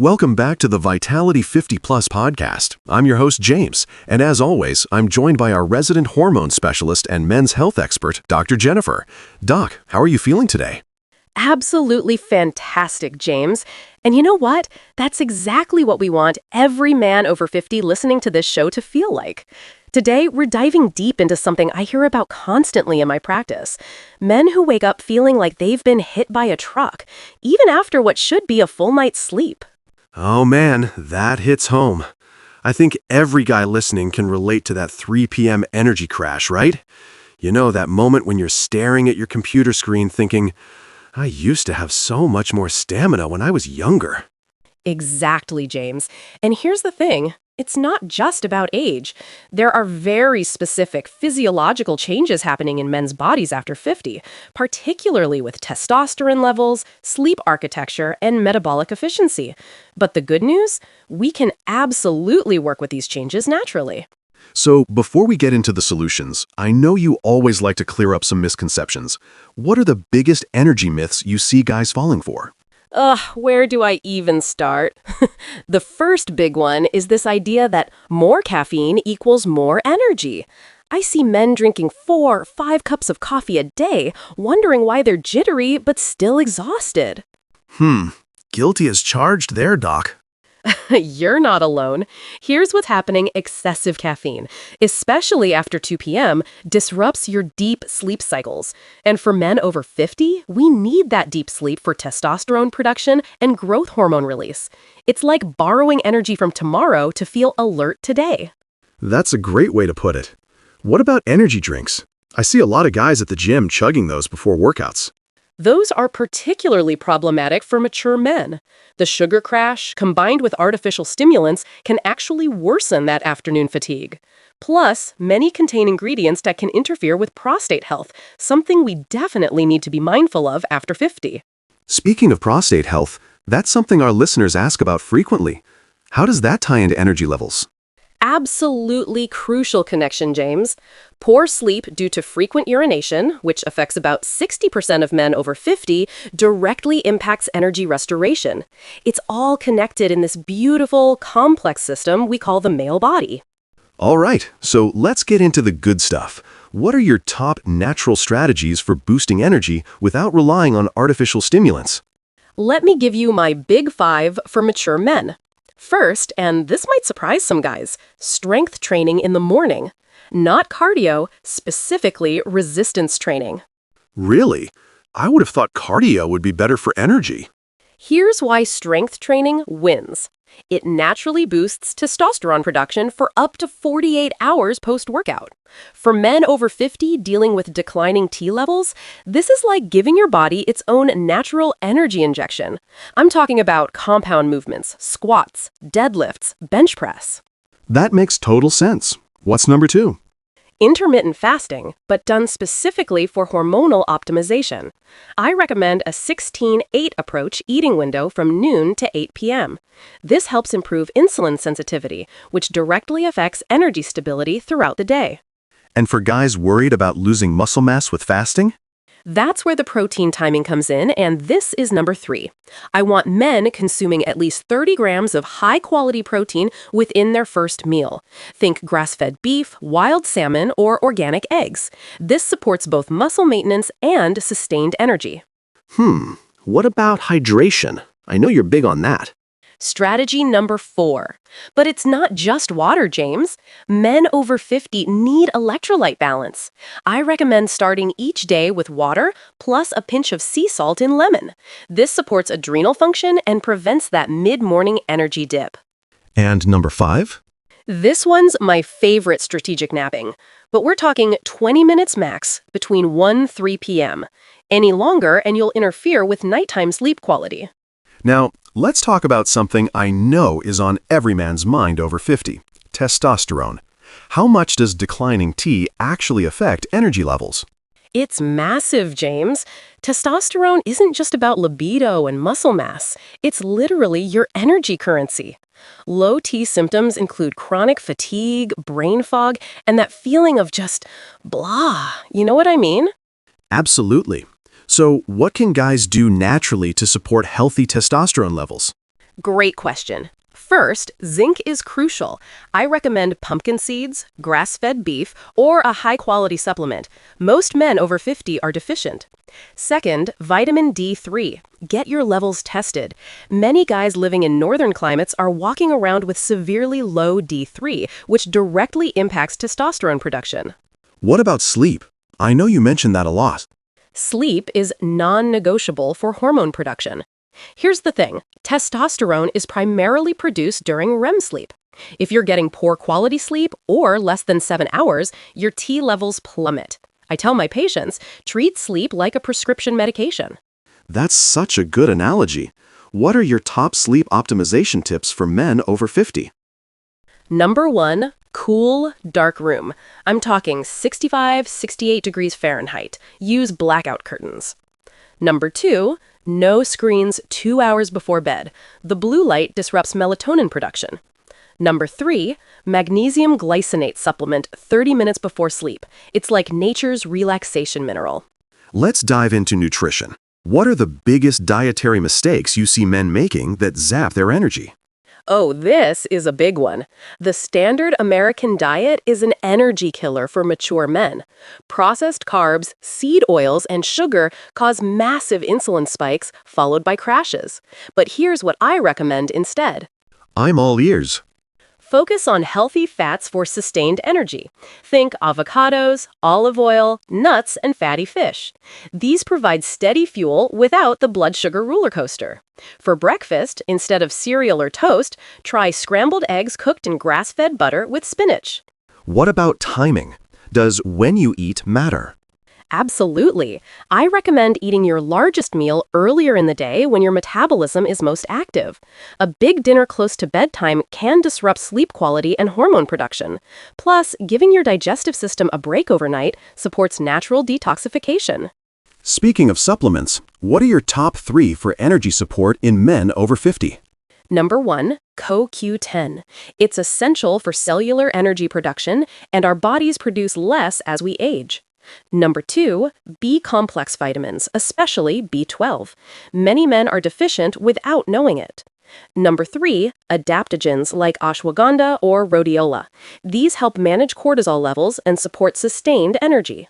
Welcome back to the Vitality 50 Plus podcast. I'm your host, James, and as always, I'm joined by our resident hormone specialist and men's health expert, Dr. Jennifer. Doc, how are you feeling today? Absolutely fantastic, James. And you know what? That's exactly what we want every man over 50 listening to this show to feel like. Today, we're diving deep into something I hear about constantly in my practice. Men who wake up feeling like they've been hit by a truck, even after what should be a full night's sleep. Oh man, that hits home. I think every guy listening can relate to that 3 p.m. energy crash, right? You know, that moment when you're staring at your computer screen thinking, I used to have so much more stamina when I was younger. Exactly, James. And here's the thing. It's not just about age. There are very specific physiological changes happening in men's bodies after 50, particularly with testosterone levels, sleep architecture, and metabolic efficiency. But the good news? We can absolutely work with these changes naturally. So, before we get into the solutions, I know you always like to clear up some misconceptions. What are the biggest energy myths you see guys falling for? Where do I even start? The first big one is this idea that more caffeine equals more energy. I see men drinking 4 or 5 cups of coffee a day, wondering why they're jittery but still exhausted. Guilty as charged there, Doc. You're not alone. Here's what's happening. Excessive caffeine, especially after 2 p.m., disrupts your deep sleep cycles. And for men over 50, we need that deep sleep for testosterone production and growth hormone release. It's like borrowing energy from tomorrow to feel alert today. That's a great way to put it. What about energy drinks? I see a lot of guys at the gym chugging those before workouts. Those are particularly problematic for mature men. The sugar crash, combined with artificial stimulants, can actually worsen that afternoon fatigue. Plus, many contain ingredients that can interfere with prostate health, something we definitely need to be mindful of after 50. Speaking of prostate health, that's something our listeners ask about frequently. How does that tie into energy levels? Absolutely crucial connection, James. Poor sleep due to frequent urination, which affects about 60% of men over 50, directly impacts energy restoration. It's all connected in this beautiful, complex system we call the male body. All right, so let's get into the good stuff. What are your top natural strategies for boosting energy without relying on artificial stimulants? Let me give you my big 5 for mature men. First, and this might surprise some guys, strength training in the morning. Not cardio, specifically resistance training. Really? I would have thought cardio would be better for energy. Here's why strength training wins. It naturally boosts testosterone production for up to 48 hours post-workout. For men over 50 dealing with declining T levels, this is like giving your body its own natural energy injection. I'm talking about compound movements, squats, deadlifts, bench press. That makes total sense. What's number 2? Intermittent fasting, but done specifically for hormonal optimization. I recommend a 16-8 approach eating window from noon to 8 p.m. This helps improve insulin sensitivity, which directly affects energy stability throughout the day. And for guys worried about losing muscle mass with fasting? That's where the protein timing comes in, and this is number 3. I want men consuming at least 30 grams of high-quality protein within their first meal. Think grass-fed beef, wild salmon, or organic eggs. This supports both muscle maintenance and sustained energy. What about hydration? I know you're big on that. Strategy number 4. But it's not just water, James. Men over 50 need electrolyte balance. I recommend starting each day with water plus a pinch of sea salt in lemon. This supports adrenal function and prevents that mid-morning energy dip. And number 5? This one's my favorite strategic napping. But we're talking 20 minutes max between 1-3 p.m. Any longer and you'll interfere with nighttime sleep quality. Now, let's talk about something I know is on every man's mind over 50, testosterone. How much does declining T actually affect energy levels? It's massive, James. Testosterone isn't just about libido and muscle mass. It's literally your energy currency. Low T symptoms include chronic fatigue, brain fog, and that feeling of just blah. You know what I mean? Absolutely. So what can guys do naturally to support healthy testosterone levels? Great question. First, zinc is crucial. I recommend pumpkin seeds, grass-fed beef, or a high-quality supplement. Most men over 50 are deficient. Second, vitamin D3. Get your levels tested. Many guys living in northern climates are walking around with severely low D3, which directly impacts testosterone production. What about sleep? I know you mentioned that a lot. Sleep is non-negotiable for hormone production. Here's the thing, testosterone is primarily produced during REM sleep. If you're getting poor quality sleep or less than 7 hours, your T levels plummet. I tell my patients, treat sleep like a prescription medication. That's such a good analogy. What are your top sleep optimization tips for men over 50? Number 1, cool, dark room. I'm talking 65, 68 degrees Fahrenheit. Use blackout curtains. Number 2, no screens 2 hours before bed. The blue light disrupts melatonin production. Number 3, magnesium glycinate supplement 30 minutes before sleep. It's like nature's relaxation mineral. Let's dive into nutrition. What are the biggest dietary mistakes you see men making that zap their energy? Oh, this is a big one. The standard American diet is an energy killer for mature men. Processed carbs, seed oils, and sugar cause massive insulin spikes, followed by crashes. But here's what I recommend instead. I'm all ears. Focus on healthy fats for sustained energy. Think avocados, olive oil, nuts, and fatty fish. These provide steady fuel without the blood sugar roller coaster. For breakfast, instead of cereal or toast, try scrambled eggs cooked in grass-fed butter with spinach. What about timing? Does when you eat matter? Absolutely. I recommend eating your largest meal earlier in the day when your metabolism is most active. A big dinner close to bedtime can disrupt sleep quality and hormone production. Plus, giving your digestive system a break overnight supports natural detoxification. Speaking of supplements, what are your top 3 for energy support in men over 50? Number 1, CoQ10. It's essential for cellular energy production, and our bodies produce less as we age. Number 2, B-complex vitamins, especially B12. Many men are deficient without knowing it. Number 3, adaptogens like ashwagandha or rhodiola. These help manage cortisol levels and support sustained energy.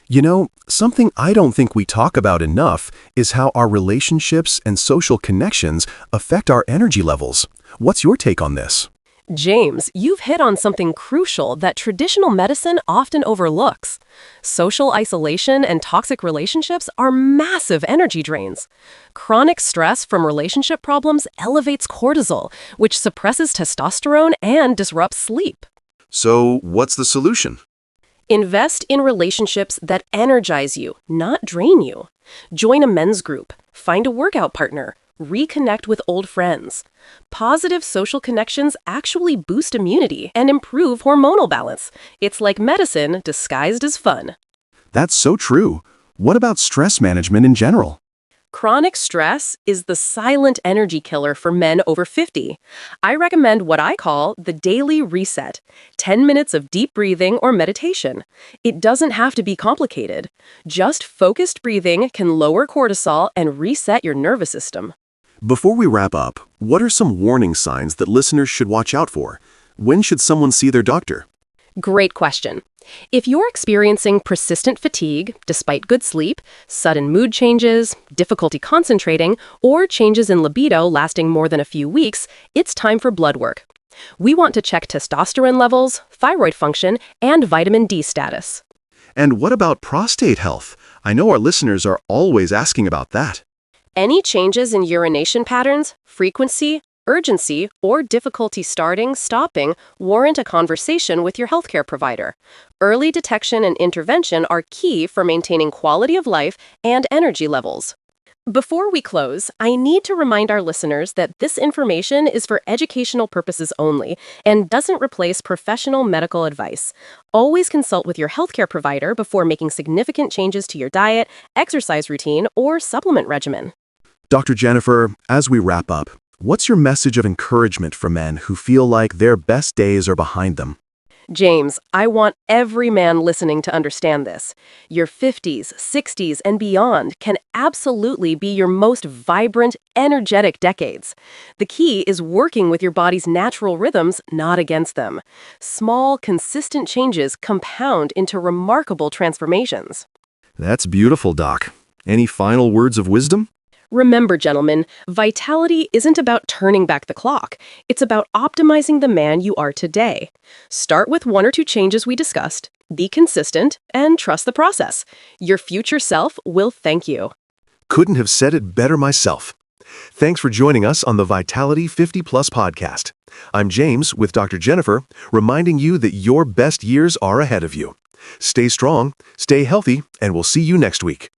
You know, something I don't think we talk about enough is how our relationships and social connections affect our energy levels. What's your take on this? James, you've hit on something crucial that traditional medicine often overlooks. Social isolation and toxic relationships are massive energy drains. Chronic stress from relationship problems elevates cortisol, which suppresses testosterone and disrupts sleep. So, what's the solution? Invest in relationships that energize you, not drain you. Join a men's group, find a workout partner, reconnect with old friends. Positive social connections actually boost immunity and improve hormonal balance. It's like medicine disguised as fun. That's so true. What about stress management in general? Chronic stress is the silent energy killer for men over 50. I recommend what I call the daily reset, 10 minutes of deep breathing or meditation. It doesn't have to be complicated. Just focused breathing can lower cortisol and reset your nervous system. Before we wrap up, what are some warning signs that listeners should watch out for? When should someone see their doctor? Great question. If you're experiencing persistent fatigue, despite good sleep, sudden mood changes, difficulty concentrating, or changes in libido lasting more than a few weeks, it's time for blood work. We want to check testosterone levels, thyroid function, and vitamin D status. And what about prostate health? I know our listeners are always asking about that. Any changes in urination patterns, frequency, urgency, or difficulty starting, stopping warrant a conversation with your healthcare provider. Early detection and intervention are key for maintaining quality of life and energy levels. Before we close, I need to remind our listeners that this information is for educational purposes only and doesn't replace professional medical advice. Always consult with your healthcare provider before making significant changes to your diet, exercise routine, or supplement regimen. Dr. Jennifer, as we wrap up, what's your message of encouragement for men who feel like their best days are behind them? James, I want every man listening to understand this. Your 50s, 60s, and beyond can absolutely be your most vibrant, energetic decades. The key is working with your body's natural rhythms, not against them. Small, consistent changes compound into remarkable transformations. That's beautiful, Doc. Any final words of wisdom? Remember, gentlemen, vitality isn't about turning back the clock. It's about optimizing the man you are today. Start with 1 or 2 changes we discussed, be consistent, and trust the process. Your future self will thank you. Couldn't have said it better myself. Thanks for joining us on the Vitality 50 Plus podcast. I'm James with Dr. Jennifer, reminding you that your best years are ahead of you. Stay strong, stay healthy, and we'll see you next week.